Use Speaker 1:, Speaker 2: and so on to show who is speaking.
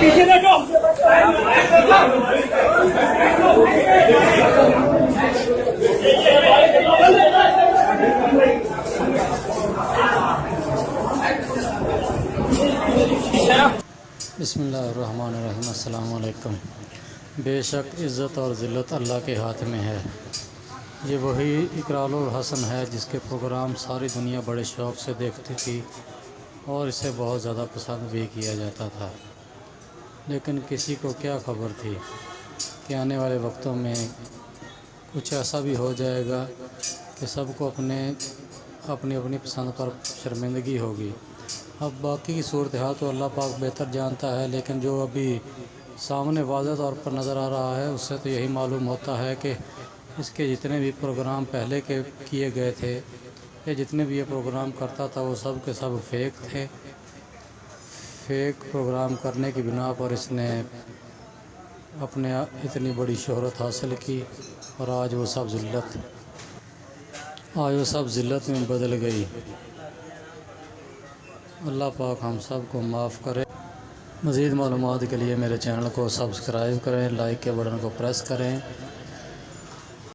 Speaker 1: بسم اللہ الرحمن الرحیم۔ السلام علیکم۔ بے شک عزت اور ذلت اللہ کے ہاتھ میں ہے۔ یہ وہی اقرال الحسن ہے جس کے پروگرام ساری دنیا بڑے شوق سے دیکھتی تھی اور اسے بہت زیادہ پسند بھی کیا جاتا تھا، لیکن کسی کو کیا خبر تھی کہ آنے والے وقتوں میں کچھ ایسا بھی ہو جائے گا کہ سب کو اپنی اپنی پسند پر شرمندگی ہوگی۔ اب باقی کی صورتحال تو اللہ پاک بہتر جانتا ہے، لیکن جو ابھی سامنے واضح طور پر نظر آ رہا ہے اس سے تو یہی معلوم ہوتا ہے کہ اس کے جتنے بھی پروگرام پہلے کے کیے گئے تھے یا جتنے بھی یہ پروگرام کرتا تھا وہ سب کے سب فیک تھے۔ فیک پروگرام کرنے کی بنا پر اس نے اپنے اتنی بڑی شہرت حاصل کی اور آج وہ سب ذلت میں بدل گئی۔ اللہ پاک ہم سب کو معاف کرے۔ مزید معلومات کے لیے میرے چینل کو سبسکرائب کریں، لائک کے بٹن کو پریس کریں